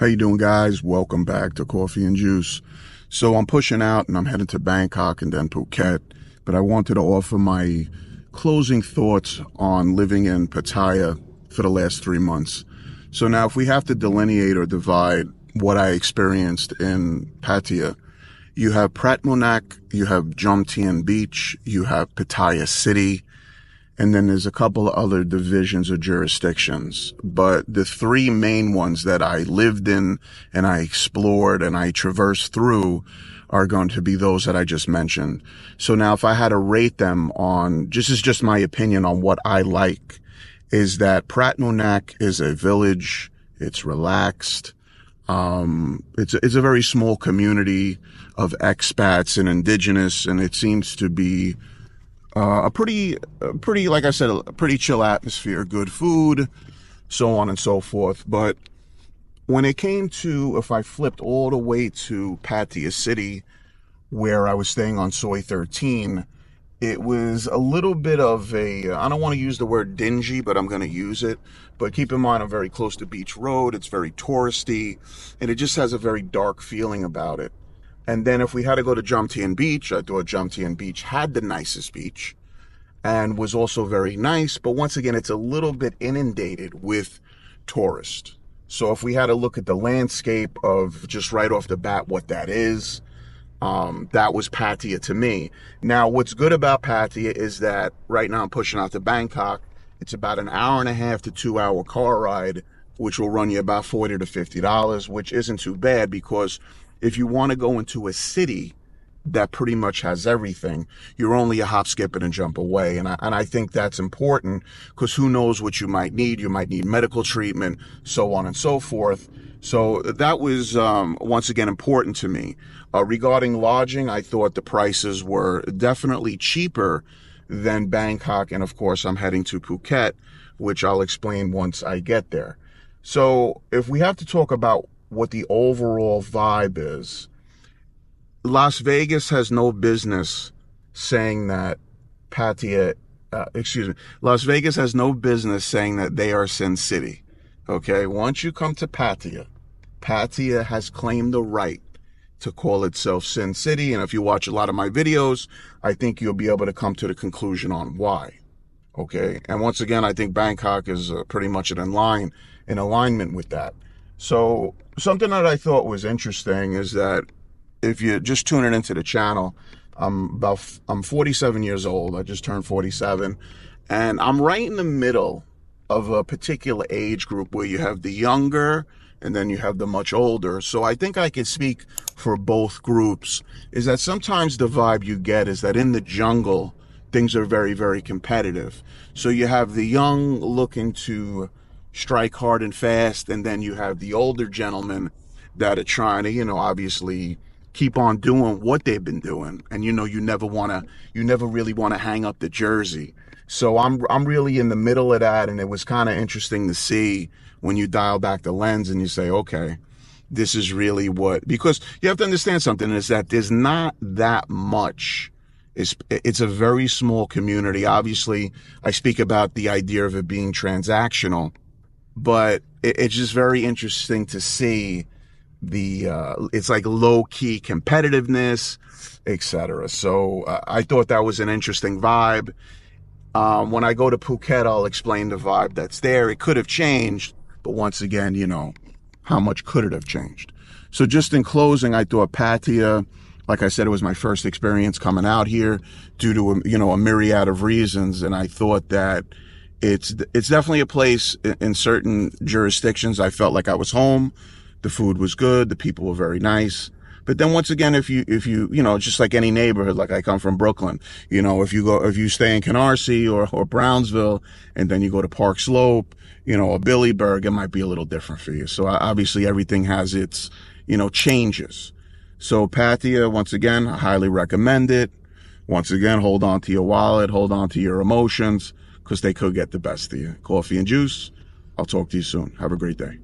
How you doing, guys? Welcome back to Coffee and Juice. So I'm pushing out and I'm heading to Bangkok and then Phuket, but I wanted to offer my closing thoughts on living in Pattaya for the last 3 months. So now if we have to delineate or divide what I experienced in Pattaya, you have Pratmonak, you have Jomtien Beach, you have Pattaya City, and then there's a couple of other divisions or jurisdictions. But the three main ones that I lived in and I explored and I traversed through are going to be those that I just mentioned. So now if I had to rate them on, this is just my opinion on what I like, is that Pratmonak is a village. It's relaxed. It's a very small community of expats and indigenous, and it seems to be a pretty, like I said, a pretty chill atmosphere, good food, so on and so forth. But when it came to, if I flipped all the way to Pattaya City, where I was staying on Soy 13, it was a little bit of a, I don't want to use the word dingy, but I'm going to use it. But keep in mind, I'm very close to Beach Road. It's very touristy, and it just has a very dark feeling about it. And then if we had to go to Jomtien Beach, I thought Jomtien Beach had the nicest beach and was also very nice. But once again, it's a little bit inundated with tourists. So if we had to look at the landscape of just right off the bat what that is, that was Pattaya to me. Now, what's good about Pattaya is that right now I'm pushing out to Bangkok. It's about an hour and a half to 2 hour car ride, which will run you about $40 to $50, which isn't too bad, because if you want to go into a city that pretty much has everything, you're only a hop, skip, and a jump away. And I think that's important, because who knows what you might need. You might need medical treatment, so on and so forth. So that was, once again, important to me. Regarding lodging, I thought the prices were definitely cheaper than Bangkok. And of course, I'm heading to Phuket, which I'll explain once I get there. So if we have to talk about what the overall vibe is, Las Vegas has no business saying that Las Vegas has no business saying that they are Sin City. Okay, once you come to Pattaya, Pattaya has claimed the right to call itself Sin City. And if you watch a lot of my videos, I think you'll be able to come to the conclusion on why. Okay, and once again, I think Bangkok is pretty much in alignment with that. So something that I thought was interesting is that if you're just tuning into the channel, I'm 47 years old. I just turned 47, and I'm right in the middle of a particular age group where you have the younger and then you have the much older. So I think I can speak for both groups, is that sometimes the vibe you get is that in the jungle, things are very, very competitive. So you have the young looking to strike hard and fast, and then you have the older gentlemen that are trying to, obviously keep on doing what they've been doing. And you never really want to hang up the jersey. So I'm really in the middle of that, and it was kind of interesting to see when you dial back the lens and you say, okay, this is really because you have to understand something, is that there's not that much. It's a very small community. Obviously, I speak about the idea of it being transactional, but it's just very interesting to see it's like low-key competitiveness, etc. So I thought that was an interesting vibe. When I go to Phuket, I'll explain the vibe that's there. It could have changed, but once again, how much could it have changed? So just in closing, I thought Pattaya, like I said, it was my first experience coming out here due to a myriad of reasons, and I thought that it's definitely a place in certain jurisdictions I felt like I was home. The food was good, the people were very nice. But then once again, if you just like any neighborhood, like I come from Brooklyn, if you stay in Canarsie or Brownsville, and then you go to Park Slope, or Billyburg, it might be a little different for you. So obviously everything has its, changes. So Pattaya, once again, I highly recommend it. Once again, hold on to your wallet, hold on to your emotions, because they could get the best of you. Coffee and Juice. I'll talk to you soon. Have a great day.